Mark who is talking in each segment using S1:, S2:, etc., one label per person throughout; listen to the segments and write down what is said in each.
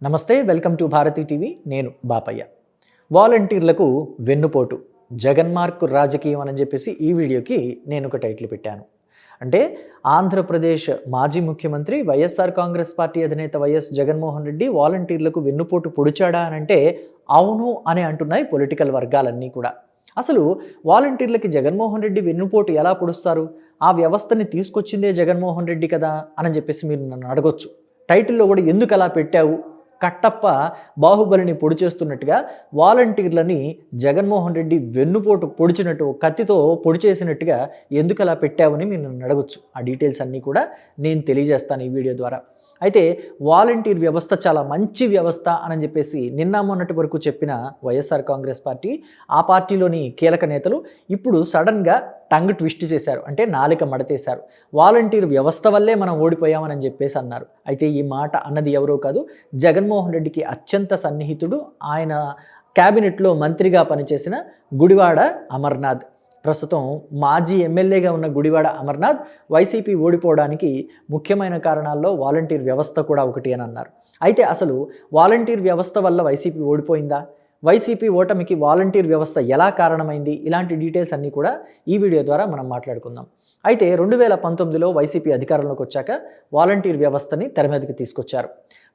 S1: నమస్తే, welcome to Bharati TV. నేను బాపయ్య. వాలంటీర్లకు వెన్నుపోటు, జగన్మార్క్ రాజకీయం అని చెప్పేసి ఈ వీడియోకి నేను ఒక టైటిల్ పెట్టాను. అంటే ఆంధ్రప్రదేశ్ మాజీ ముఖ్యమంత్రి వైఎస్ఆర్ కాంగ్రెస్ పార్టీ అధినేత వైఎస్ జగన్మోహన్ రెడ్డి వాలంటీర్లకు వెన్నుపోటు పొడిచాడా అని అంటే అవును అని అంటున్నాయి పొలిటికల్ వర్గాలన్నీ కూడా. అసలు వాలంటీర్లకి జగన్మోహన్ రెడ్డి వెన్నుపోటు ఎలా పొడుస్తారు? ఆ వ్యవస్థని తీసుకొచ్చిందే జగన్మోహన్ రెడ్డి కదా అని చెప్పేసి మీరు నన్ను అడగొచ్చు. టైటిల్లో కూడా ఎందుకు అలా పెట్టావు? కట్టప్ప బాహుబలిని పొడి చేస్తున్నట్టుగా వాలంటీర్లని జగన్మోహన్ రెడ్డి వెన్నుపోటు పొడిచినట్టు, కత్తితో పొడి చేసినట్టుగా ఎందుకు అలా పెట్టావని మీరు నన్ను అడగొచ్చు. ఆ డీటెయిల్స్ అన్నీ కూడా నేను తెలియజేస్తాను ఈ వీడియో ద్వారా. అయితే వాలంటీర్ వ్యవస్థ చాలా మంచి వ్యవస్థ అని చెప్పేసి నిన్న మొన్నటి వరకు చెప్పిన వైఎస్ఆర్ కాంగ్రెస్ పార్టీ, ఆ పార్టీలోని కీలక నేతలు ఇప్పుడు సడన్గా టంగ్ ట్విస్ట్ చేశారు. అంటే నాలిక మడతేశారు. వాలంటీర్ వ్యవస్థ వల్లే మనం ఓడిపోయామని చెప్పేసి అన్నారు. అయితే ఈ మాట అన్నది ఎవరో కాదు, జగన్మోహన్ రెడ్డికి అత్యంత సన్నిహితుడు, ఆయన క్యాబినెట్లో మంత్రిగా పనిచేసిన గుడివాడ అమర్నాథ్. ప్రస్తుతం మాజీ ఎమ్మెల్యేగా ఉన్న గుడివాడ అమర్నాథ్ వైసీపీ ఓడిపోవడానికి ముఖ్యమైన కారణాల్లో వాలంటీర్ వ్యవస్థ కూడా ఒకటి అని అన్నారు. అయితే అసలు వాలంటీర్ వ్యవస్థ వల్ల వైసీపీ ఓడిపోయిందా? వైసీపీ ఓటమికి వాలంటీర్ వ్యవస్థ ఎలా కారణమైంది? ఇలాంటి డీటెయిల్స్ అన్నీ కూడా ఈ వీడియో ద్వారా మనం మాట్లాడుకుందాం. అయితే 2019లో వైసీపీ అధికారంలోకి వచ్చాక వాలంటీర్ వ్యవస్థని తెర మీదకి తీసుకొచ్చారు.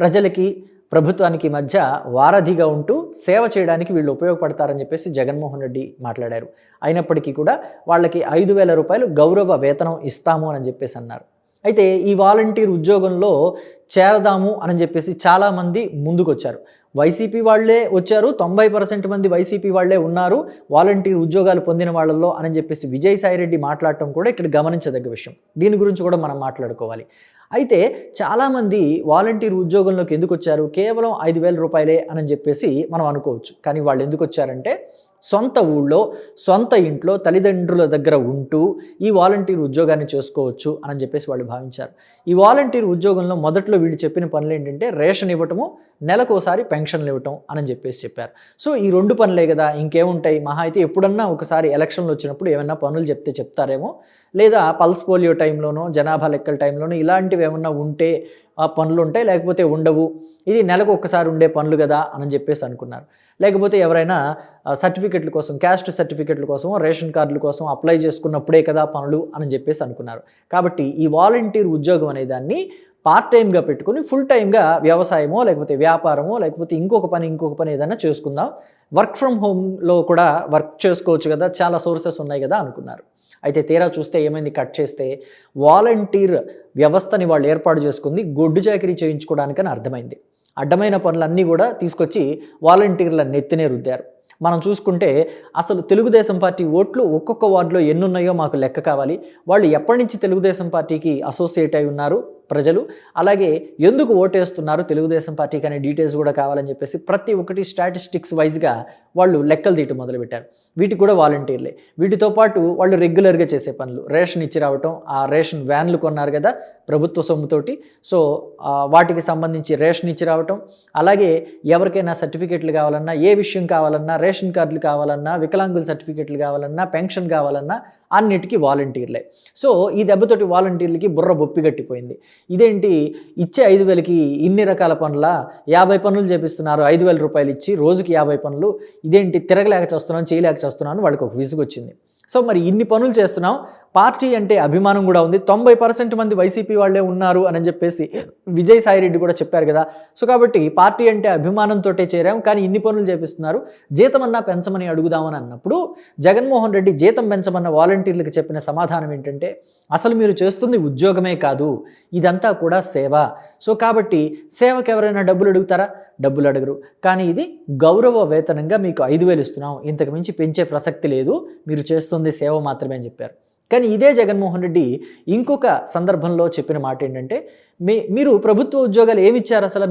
S1: ప్రజలకి ప్రభుత్వానికి మధ్య వారధిగా ఉంటూ సేవ చేయడానికి వీళ్ళు ఉపయోగపడతారని చెప్పేసి జగన్మోహన్ రెడ్డి మాట్లాడారు. అయినప్పటికీ కూడా వాళ్ళకి 5,000 రూపాయలు గౌరవ వేతనం ఇస్తాము అని చెప్పేసి అన్నారు. అయితే ఈ వాలంటీర్ ఉద్యోగంలో చేరదాము అని చెప్పేసి చాలామంది ముందుకొచ్చారు. వైసీపీ వాళ్లే వచ్చారు, 90% మంది వైసీపీ వాళ్లే ఉన్నారు వాలంటీర్ ఉద్యోగాలు పొందిన వాళ్ళల్లో అని చెప్పేసి విజయసాయిరెడ్డి మాట్లాడటం కూడా ఇక్కడ గమనించదగ్గ విషయం. దీని గురించి కూడా మనం మాట్లాడుకోవాలి. అయితే చాలామంది వాలంటీర్ ఉద్యోగంలోకి ఎందుకు వచ్చారు? కేవలం 5,000 రూపాయలే అని చెప్పేసి మనం అనుకోవచ్చు. కానీ వాళ్ళు ఎందుకు వచ్చారంటే సొంత ఊళ్ళో, సొంత ఇంట్లో తల్లిదండ్రుల దగ్గర ఉంటూ ఈ వాలంటీర్ ఉద్యోగాన్ని చేసుకోవచ్చు అని చెప్పేసి వాళ్ళు భావించారు. ఈ వాలంటీర్ ఉద్యోగంలో మొదట్లో వీళ్ళు చెప్పిన పనులు ఏంటంటే రేషన్ ఇవ్వటము, నెలకోసారి పెన్షన్లు ఇవ్వటం అని చెప్పేసి చెప్పారు. సో ఈ 2 పనులే కదా, ఇంకేముంటాయి? మహా అయితే ఎప్పుడన్నా ఒకసారి ఎలక్షన్లు వచ్చినప్పుడు ఏమన్నా పనులు చెప్తారేమో, లేదా పల్స్ పోలియో టైంలోనో, జనాభా లెక్కల టైంలోనో ఇలాంటివి ఏమన్నా ఉంటే ఆ పనులు ఉంటాయి, లేకపోతే ఉండవు. ఇది నెలకు ఒక్కసారి ఉండే పనులు కదా అని చెప్పేసి అనుకున్నారు. లేకపోతే ఎవరైనా సర్టిఫికెట్ల కోసం, క్యాస్ట్ సర్టిఫికెట్ల కోసం, రేషన్ కార్డుల కోసం అప్లై చేసుకున్నప్పుడే కదా పనులు అని చెప్పేసి అనుకున్నారు. కాబట్టి ఈ వాలంటీర్ ఉద్యోగం అనే దాన్ని పార్ట్ టైంగా పెట్టుకుని ఫుల్ టైంగా వ్యవసాయమో, లేకపోతే వ్యాపారమో, లేకపోతే ఇంకొక పని ఏదైనా చేసుకుందాం, వర్క్ ఫ్రమ్ హోమ్లో కూడా వర్క్ చేసుకోవచ్చు కదా, చాలా సోర్సెస్ ఉన్నాయి కదా అనుకున్నారు. అయితే తీరా చూస్తే ఏమైంది? కట్ చేస్తే వాలంటీర్ వ్యవస్థని వాళ్ళు ఏర్పాటు చేసుకుంది గొడ్డు చాకిరీ చేయించుకోవడానికని అర్థమైంది. అడ్డమైన పనులన్నీ కూడా తీసుకొచ్చి వాలంటీర్ల నెత్తినే రుద్దారు. మనం చూసుకుంటే అసలు తెలుగుదేశం పార్టీ ఓట్లు ఒక్కొక్క వార్డులో ఎన్నున్నాయో మాకు లెక్క కావాలి. వాళ్ళు ఎప్పటి నుంచి తెలుగుదేశం పార్టీకి అసోసియేట్ అయి ఉన్నారు ప్రజలు, అలాగే ఎందుకు ఓటేస్తున్నారు తెలుగుదేశం పార్టీకి అనే డీటెయిల్స్ కూడా కావాలని చెప్పేసి ప్రతి ఒక్కటి స్టాటిస్టిక్స్ వైజ్గా వాళ్ళు లెక్కలు తీయటం మొదలుపెట్టారు. వీటికి కూడా వాలంటీర్లే. వీటితో పాటు వాళ్ళు రెగ్యులర్గా చేసే పనులు, రేషన్ ఇచ్చి రావటం, ఆ రేషన్ వ్యాన్లు కొన్నారు కదా ప్రభుత్వ సొమ్ముతోటి, సో వాటికి సంబంధించి రేషన్ ఇచ్చి రావటం, అలాగే ఎవరికైనా సర్టిఫికెట్లు కావాలన్నా, ఏ విషయం కావాలన్నా, రేషన్ కార్డులు కావాలన్నా, వికలాంగుల సర్టిఫికెట్లు కావాలన్నా, పెన్షన్ కావాలన్నా అన్నిటికీ వాలంటీర్లే. సో ఈ దెబ్బతోటి వాలంటీర్లకి బుర్ర బొప్పి గట్టిపోయింది. ఇదేంటి ఇచ్చే 5,000కి ఇన్ని రకాల పనుల 50 పనులు చేపిస్తున్నారు, 5,000 రూపాయలు ఇచ్చి రోజుకి 50 పనులు, ఇదేంటి తిరగలేక చేస్తున్నాను, చేయలేక చేస్తున్నాను, వాళ్ళకి ఒక విసుగు వచ్చింది. సో మరి ఇన్ని పనులు చేస్తున్నాం, పార్టీ అంటే అభిమానం కూడా ఉంది, 90% మంది వైసీపీ వాళ్ళే ఉన్నారు అని చెప్పేసి విజయసాయిరెడ్డి కూడా చెప్పారు కదా. సో కాబట్టి పార్టీ అంటే అభిమానంతో చేరాం, కానీ ఇన్ని పనులు చేపిస్తున్నారు, జీతం అన్నా పెంచమని అడుగుదామని అన్నప్పుడు జగన్మోహన్ రెడ్డి జీతం పెంచమన్న వాలంటీర్లకు చెప్పిన సమాధానం ఏంటంటే అసలు మీరు చేస్తుంది ఉద్యోగమే కాదు, ఇదంతా కూడా సేవ. సో కాబట్టి సేవకు ఎవరైనా డబ్బులు అడుగుతారా? డబ్బులు అడగరు. కానీ ఇది గౌరవ వేతనంగా మీకు 5,000 ఇస్తున్నాం, ఇంతకు మించి పెంచే ప్రసక్తి లేదు, మీరు చేస్తుంది సేవ మాత్రమే అని చెప్పారు. కానీ ఇదే జగన్మోహన్ రెడ్డి ఇంకొక సందర్భంలో చెప్పిన మాట ఏంటంటే మీరు ప్రభుత్వ ఉద్యోగాలు ఏమి ఇచ్చారు, అసలు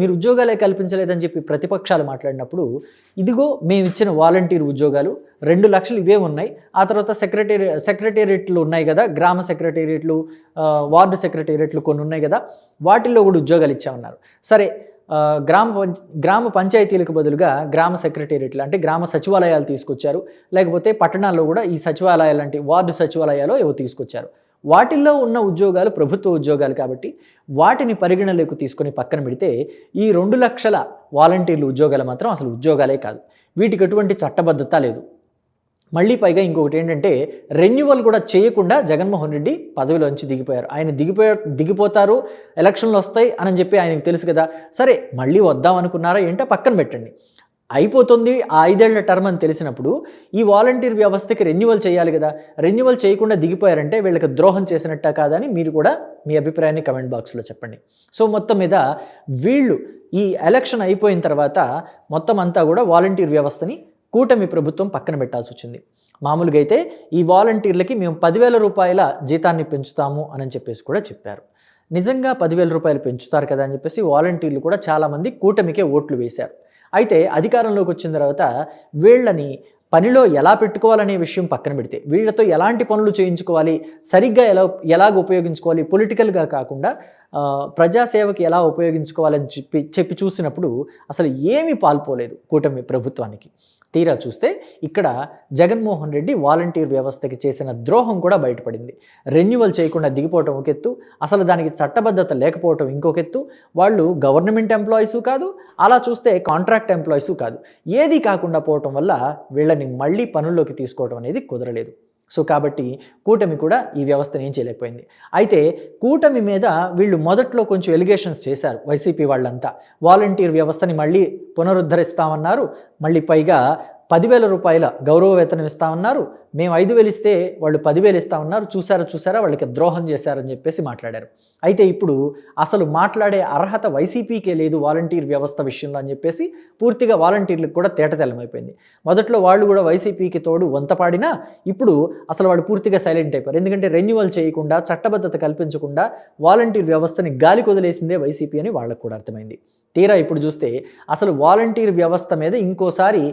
S1: మీరు ఉద్యోగాలే కల్పించలేదని చెప్పి ప్రతిపక్షాలు మాట్లాడినప్పుడు, ఇదిగో మేము ఇచ్చిన వాలంటీర్ ఉద్యోగాలు 2 లక్షలు ఇవే ఉన్నాయి. ఆ తర్వాత సెక్రటేరియట్లు ఉన్నాయి కదా, గ్రామ సెక్రటేరియట్లు, వార్డు సెక్రటేరియట్లు కొన్ని ఉన్నాయి కదా, వాటిల్లో కూడా ఉద్యోగాలు ఇచ్చామన్నారు. సరే, గ్రామ పంచాయతీలకు బదులుగా గ్రామ సెక్రటేరియట్లు అంటే గ్రామ సచివాలయాలు తీసుకొచ్చారు, లేకపోతే పట్టణాల్లో కూడా ఈ సచివాలయాలు అంటే వార్డు సచివాలయాలు ఏవో తీసుకొచ్చారు. వాటిల్లో ఉన్న ఉద్యోగాలు ప్రభుత్వ ఉద్యోగాలు కాబట్టి వాటిని పరిగణలోకి తీసుకొని పక్కన పెడితే ఈ 2 లక్షల వాలంటీర్లు ఉద్యోగాలు మాత్రం అసలు ఉద్యోగాలే కాదు. వీటికి ఎటువంటి చట్టబద్ధత లేదు. మళ్ళీ పైగా ఇంకొకటి ఏంటంటే రెన్యువల్ కూడా చేయకుండా జగన్మోహన్ రెడ్డి పదవిలోంచి దిగిపోయారు. ఆయన దిగిపోతారు, ఎలక్షన్లు వస్తాయి అని చెప్పి ఆయనకు తెలుసు కదా. సరే మళ్ళీ వద్దాం అనుకున్నారా ఏంటో పక్కన పెట్టండి. అయిపోతుంది ఆ 5 ఏళ్ల టర్మ్ అని తెలిసినప్పుడు ఈ వాలంటీర్ వ్యవస్థకి రెన్యువల్ చేయాలి కదా. రెన్యువల్ చేయకుండా దిగిపోయారంటే వీళ్ళకి ద్రోహం చేసినట్టా కాదని మీరు కూడా మీ అభిప్రాయాన్ని కమెంట్ బాక్స్లో చెప్పండి. సో మొత్తం మీద వీళ్ళు ఈ ఎలక్షన్ అయిపోయిన తర్వాత మొత్తం అంతా కూడా వాలంటీర్ వ్యవస్థని కూటమి ప్రభుత్వం పక్కన పెట్టాల్సి వచ్చింది. మామూలుగా అయితే ఈ వాలంటీర్లకి మేము 10,000 రూపాయల జీతాన్ని పెంచుతాము అని చెప్పేసి కూడా చెప్పారు. నిజంగా 10,000 రూపాయలు పెంచుతారు కదా అని చెప్పేసి వాలంటీర్లు కూడా చాలామంది కూటమికే ఓట్లు వేశారు. అయితే అధికారంలోకి వచ్చిన తర్వాత వీళ్ళని పనిలో ఎలా పెట్టుకోవాలనే విషయం పక్కన పెడితే వీళ్ళతో ఎలాంటి పనులు చేయించుకోవాలి, సరిగ్గా ఎలాగ ఉపయోగించుకోవాలి, పొలిటికల్గా కాకుండా ప్రజాసేవకి ఎలా ఉపయోగించుకోవాలని చెప్పి చూసినప్పుడు అసలు ఏమీ పాల్పోలేదు కూటమి ప్రభుత్వానికి. తీరా చూస్తే ఇక్కడ జగన్మోహన్ రెడ్డి వాలంటీర్ వ్యవస్థకి చేసిన ద్రోహం కూడా బయటపడింది. రెన్యువల్ చేయకుండా దిగిపోవటం ఒక ఎత్తు, అసలు దానికి చట్టబద్ధత లేకపోవటం ఇంకొక ఎత్తు. వాళ్ళు గవర్నమెంట్ ఎంప్లాయీసు కాదు, అలా చూస్తే కాంట్రాక్ట్ ఎంప్లాయీసు కాదు. ఏది కాకుండా పోవటం వల్ల వీళ్ళని మళ్ళీ పనుల్లోకి తీసుకోవడం అనేది కుదరలేదు. సో కాబట్టి కూటమి కూడా ఈ వ్యవస్థను ఏం చేయలేకపోయింది. అయితే కూటమి మీద వీళ్ళు మొదట్లో కొంచెం ఎలిగేషన్స్ చేశారు వైసీపీ వాళ్ళంతా. వాలంటీర్ వ్యవస్థని మళ్ళీ పునరుద్ధరిస్తామన్నారు, మళ్ళీ పైగా 10,000 రూపాయల గౌరవ వేతనం ఇస్తామన్నారు, మేము 5,000 ఇస్తే వాళ్ళు 10,000 ఇస్తామన్నారు, చూసారా వాళ్ళకి ద్రోహం చేశారని చెప్పేసి మాట్లాడారు. అయితే ఇప్పుడు అసలు మాట్లాడే అర్హత వైసీపీకే లేదు వాలంటీర్ వ్యవస్థ విషయంలో అని చెప్పేసి పూర్తిగా వాలంటీర్లకు కూడా తేటతెల్లమైపోయింది. మొదట్లో వాళ్ళు కూడా వైసీపీకి తోడు వంతపాడినా ఇప్పుడు అసలు వాళ్ళు పూర్తిగా సైలెంట్ అయిపోయారు. ఎందుకంటే రెన్యువల్ చేయకుండా, చట్టబద్ధత కల్పించకుండా వాలంటీర్ వ్యవస్థని గాలి కొదిలేసిందే వైసీపీ అని వాళ్ళకు కూడా అర్థమైంది. తీరా ఇప్పుడు చూస్తే అసలు వాలంటీర్ వ్యవస్థ మీద ఇంకోసారి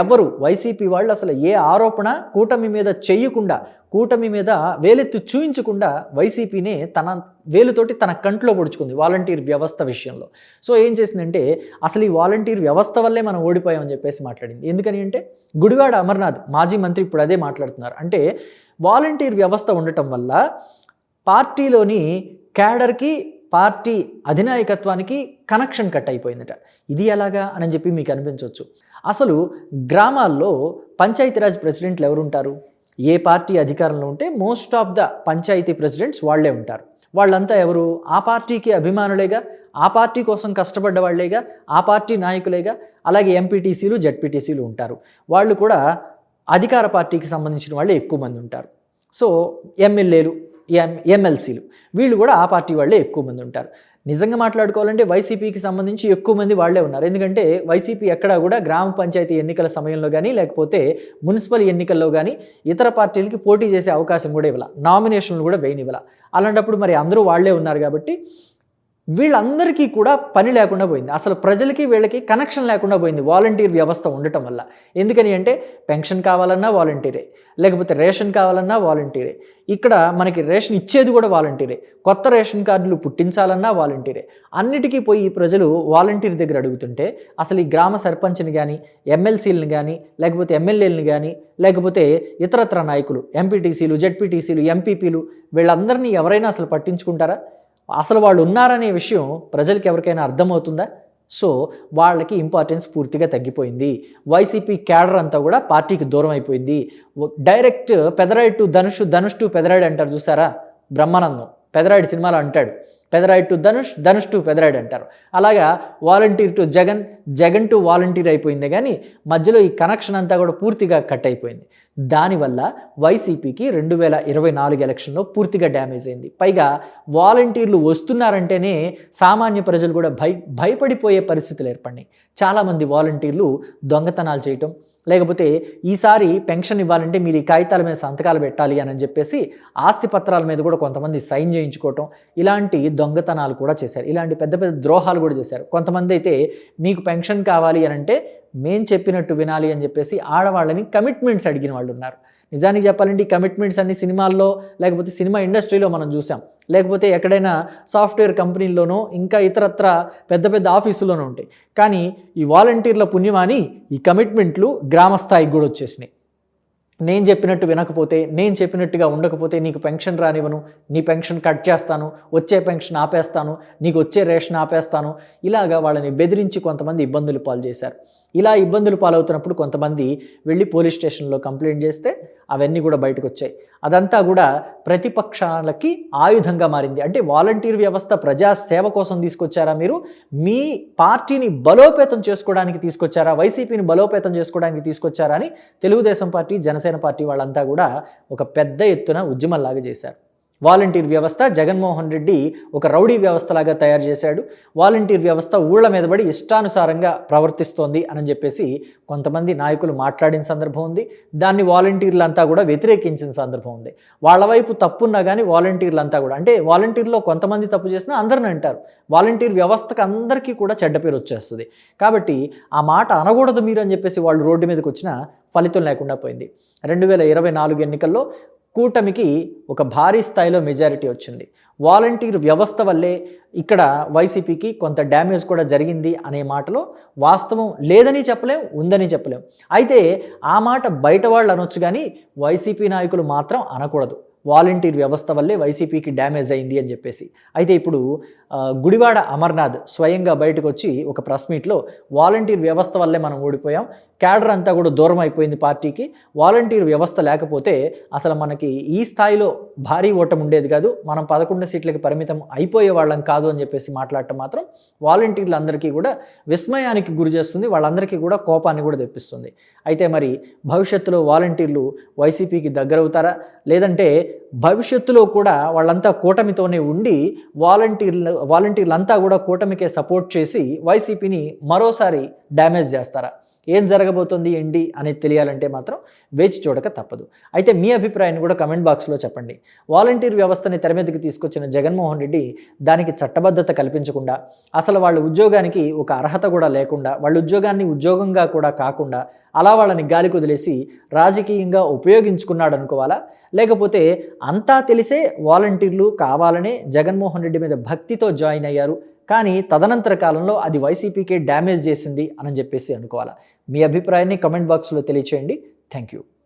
S1: ఎవరు వైసీపీ వాళ్ళు అసలు ఏ ఆరోపణ కూటమి మీద చేయకుండా, కూటమి మీద వేలెత్తి చూయించకుండా వైసీపీనే తన వేలుతోటి తన కంట్లో పొడుచుకుంది వాలంటీర్ వ్యవస్థ విషయంలో. సో ఏం చేసిందంటే అసలు ఈ వాలంటీర్ వ్యవస్థ వల్లే మనం ఓడిపోయామని చెప్పేసి మాట్లాడింది. ఎందుకని అంటే గుడివాడ అమర్నాథ్ మాజీ మంత్రి ఇప్పుడు అదే మాట్లాడుతున్నారు. అంటే వాలంటీర్ వ్యవస్థ ఉండటం వల్ల పార్టీలోని క్యాడర్కి, పార్టీ అధినాయకత్వానికి కనెక్షన్ కట్ అయిపోయిందట. ఇది ఎలాగా అని చెప్పి మీకు అనిపించవచ్చు. అసలు గ్రామాల్లో పంచాయతీరాజ్ ప్రెసిడెంట్లు ఎవరుంటారు? ఏ పార్టీ అధికారంలో ఉంటే most of the panchayat presidents వాళ్లే ఉంటారు. వాళ్ళంతా ఎవరు? ఆ పార్టీకి అభిమానులేగా, ఆ పార్టీ కోసం కష్టపడ్డ వాళ్లేగా, ఆ పార్టీ నాయకులేగా. అలాగే ఎంపీటీసీలు, జెడ్పీటీసీలు ఉంటారు. వాళ్ళు కూడా అధికార పార్టీకి సంబంధించిన వాళ్ళే ఎక్కువ మంది ఉంటారు. సో ఎమ్మెల్యేలు, ఎమ్మెల్సీలు వీళ్ళు కూడా ఆ పార్టీ వాళ్ళే ఎక్కువ మంది ఉంటారు. నిజంగా మాట్లాడుకోవాలంటే వైసీపీకి సంబంధించి ఎక్కువ మంది వాళ్లే ఉన్నారు. ఎందుకంటే వైసీపీ ఎక్కడా కూడా గ్రామ పంచాయతీ ఎన్నికల సమయంలో కానీ, లేకపోతే మున్సిపల్ ఎన్నికల్లో కానీ ఇతర పార్టీలకి పోటీ చేసే అవకాశం కూడా ఇవ్వాల, నామినేషన్లు కూడా వేయనివ్వాల. అలాంటప్పుడు మరి అందరూ వాళ్లే ఉన్నారు కాబట్టి వీళ్ళందరికీ కూడా పని లేకుండా పోయింది. అసలు ప్రజలకి వీళ్ళకి కనెక్షన్ లేకుండా పోయింది వాలంటీర్ వ్యవస్థ ఉండటం వల్ల. ఎందుకని అంటే పెన్షన్ కావాలన్నా వాలంటీరే, లేకపోతే రేషన్ కావాలన్నా వాలంటీరే, ఇక్కడ మనకి రేషన్ ఇచ్చేది కూడా వాలంటీరే, కొత్త రేషన్ కార్డులు పుట్టించాలన్నా వాలంటీరే. అన్నిటికీ పోయి ప్రజలు వాలంటీర్ దగ్గర అడుగుతుంటే అసలు ఈ గ్రామ సర్పంచ్ని కానీ, ఎమ్మెల్సీలను కానీ, లేకపోతే ఎమ్మెల్యేలను కానీ, లేకపోతే ఇతరత్ర నాయకులు, ఎంపీటీసీలు, జెడ్పీటీసీలు, ఎంపీపీలు వీళ్ళందరినీ ఎవరైనా అసలు పట్టించుకుంటారా? అసలు వాళ్ళు ఉన్నారనే విషయం ప్రజలకు ఎవరికైనా అర్థమవుతుందా? సో వాళ్ళకి ఇంపార్టెన్స్ పూర్తిగా తగ్గిపోయింది. వైసీపీ క్యాడర్ అంతా కూడా పార్టీకి దూరం అయిపోయింది. Direct Pedarayudu to Dhanush, Dhanush to Pedarayudu అంటారు చూసారా, బ్రహ్మానందం పెదరాయుడు సినిమాలో అంటాడు, పెదరాయుడు టు ధనుష్, ధనుష్ టు పెదరాయుడు అంటారు. అలాగా volunteer to Jagan, Jagan to volunteer అయిపోయింది. కానీ మధ్యలో ఈ కనెక్షన్ అంతా కూడా పూర్తిగా కట్ అయిపోయింది. దానివల్ల వైసీపీకి 2024 ఎలక్షన్లో పూర్తిగా డ్యామేజ్ అయింది. పైగా వాలంటీర్లు వస్తున్నారంటేనే సామాన్య ప్రజలు కూడా భయపడిపోయే పరిస్థితులు ఏర్పడినాయి. చాలామంది వాలంటీర్లు దొంగతనాలు చేయటం, లేకపోతే ఈసారి పెన్షన్ ఇవ్వాలంటే మీరు ఈ కాగితాల మీద సంతకాలు పెట్టాలి అని చెప్పేసి ఆస్తి పత్రాల మీద కూడా కొంతమంది సైన్ చేయించుకోవటం, ఇలాంటి దొంగతనాలు కూడా చేశారు. ఇలాంటి పెద్ద పెద్ద ద్రోహాలు కూడా చేశారు. కొంతమంది అయితే మీకు పెన్షన్ కావాలి అని అంటే మేం చెప్పినట్టు వినాలి అని చెప్పేసి ఆడవాళ్ళని కమిట్మెంట్స్ అడిగిన వాళ్ళు ఉన్నారు. నిజానికి చెప్పాలంటే ఈ కమిట్మెంట్స్ అన్ని సినిమాల్లో, లేకపోతే సినిమా ఇండస్ట్రీలో మనం చూసాం, లేకపోతే ఎక్కడైనా సాఫ్ట్వేర్ కంపెనీల్లోనో ఇంకా ఇతరత్ర పెద్ద పెద్ద ఆఫీసుల్లోనూ ఉంటాయి. కానీ ఈ వాలంటీర్ల పుణ్యమాని ఈ కమిట్మెంట్లు గ్రామ స్థాయికి కూడా వచ్చేసినాయి. నేను చెప్పినట్టు వినకపోతే, నేను చెప్పినట్టుగా ఉండకపోతే నీకు పెన్షన్ రానివ్వను, నీ పెన్షన్ కట్ చేస్తాను, వచ్చే పెన్షన్ ఆపేస్తాను, నీకు వచ్చే రేషన్ ఆపేస్తాను, ఇలాగా వాళ్ళని బెదిరించి కొంతమంది ఇబ్బందులు పాలు చేశారు. ఇలా ఇబ్బందులు పాలవుతున్నప్పుడు కొంతమంది వెళ్ళి పోలీస్ స్టేషన్లో కంప్లైంట్ చేస్తే అవన్నీ కూడా బయటకు వచ్చాయి. అదంతా కూడా ప్రతిపక్షాలకి ఆయుధంగా మారింది. అంటే వాలంటీర్ వ్యవస్థ ప్రజాసేవ కోసం తీసుకొచ్చారా మీరు? మీ పార్టీని బలోపేతం చేసుకోవడానికి తీసుకొచ్చారా? వైసీపీని బలోపేతం చేసుకోవడానికి తీసుకొచ్చారా అని తెలుగుదేశం పార్టీ, జనసేన పార్టీ వాళ్ళంతా కూడా ఒక పెద్ద ఎత్తున ఉద్యమంలాగా చేశారు. వాలంటీర్ వ్యవస్థ జగన్మోహన్ రెడ్డి ఒక రౌడీ వ్యవస్థలాగా తయారు చేశాడు, వాలంటీర్ వ్యవస్థ ఊళ్ళ మీద పడి ఇష్టానుసారంగా ప్రవర్తిస్తోంది అని చెప్పేసి కొంతమంది నాయకులు మాట్లాడిన సందర్భం ఉంది. దాన్ని వాలంటీర్లంతా కూడా వ్యతిరేకించిన సందర్భం ఉంది. వాళ్ళ వైపు తప్పున్నా కానీ వాలంటీర్లంతా కూడా, అంటే వాలంటీర్లో కొంతమంది తప్పు చేసినా అందరిని అంటారు. వాలంటీర్ వ్యవస్థకు అందరికీ కూడా చెడ్డ పేరు వచ్చేస్తుంది. కాబట్టి ఆ మాట అనకూడదు మీరు అని చెప్పేసి వాళ్ళు రోడ్డు మీదకి వచ్చినా ఫలితం లేకుండా పోయింది. 2024 ఎన్నికల్లో కూటమికి ఒక భారీ స్థాయిలో మెజారిటీ వచ్చింది. వాలంటీర్ వ్యవస్థ వల్లే ఇక్కడ వైసీపీకి కొంత డ్యామేజ్ కూడా జరిగింది అనే మాటలో వాస్తవం లేదని చెప్పలేం, ఉందని చెప్పలేం. అయితే ఆ మాట బయట వాళ్ళు అనొచ్చు కానీ వైసీపీ నాయకులు మాత్రం అనకూడదు. వాలంటీర్ వ్యవస్థ వల్లే వైసీపీకి డ్యామేజ్ అయింది అని చెప్పేసి. అయితే ఇప్పుడు గుడివాడ అమర్నాథ్ స్వయంగా బయటకు వచ్చి ఒక ప్రెస్ మీట్లో వాలంటీర్ వ్యవస్థ వల్లే మనం ఓడిపోయాం, క్యాడర్ అంతా కూడా దూరం అయిపోయింది పార్టీకి, వాలంటీర్ వ్యవస్థ లేకపోతే అసలు మనకి ఈ స్థాయిలో భారీ ఓటమి ఉండేది కాదు, మనం 11 సీట్లకి పరిమితం అయిపోయే వాళ్ళం కాదు అని చెప్పేసి మాట్లాడటం మాత్రం వాలంటీర్లందరికీ కూడా విస్మయానికి గురి చేస్తుంది, వాళ్ళందరికీ కూడా కోపాన్ని కూడా తెప్పిస్తుంది. అయితే మరి భవిష్యత్తులో వాలంటీర్లు వైసీపీకి దగ్గరవుతారా, లేదంటే భవిష్యత్తులో కూడా వాళ్ళంతా కూటమితోనే ఉండి వాలంటీర్లంతా కూడా కూటమికే సపోర్ట్ చేసి వైసీపీని మరోసారి డ్యామేజ్ చేస్తారా? ఏం జరగబోతుంది ఏంటి అనేది తెలియాలంటే మాత్రం వేచి చూడక తప్పదు. అయితే మీ అభిప్రాయాన్ని కూడా కమెంట్ బాక్స్లో చెప్పండి. వాలంటీర్ వ్యవస్థని తెర మీదకి తీసుకొచ్చిన జగన్మోహన్ రెడ్డి దానికి చట్టబద్ధత కల్పించకుండా, అసలు వాళ్ళ ఉద్యోగానికి ఒక అర్హత కూడా లేకుండా, వాళ్ళ ఉద్యోగాన్ని ఉద్యోగంగా కూడా కాకుండా అలా వాళ్ళని గాలికి వదిలేసి రాజకీయంగా ఉపయోగించుకున్నాడు అనుకోవాలా? లేకపోతే అంతా తెలిసే వాలంటీర్లు కావాలనే జగన్మోహన్ రెడ్డి మీద భక్తితో జాయిన్ అయ్యారు, కానీ తదనంతర కాలంలో అది వైసీపీకే డ్యామేజ్ చేసింది అని చెప్పేసి అనుకోవాలా? మీ అభిప్రాయాన్ని కమెంట్ బాక్స్లో తెలియచేయండి. Thank you.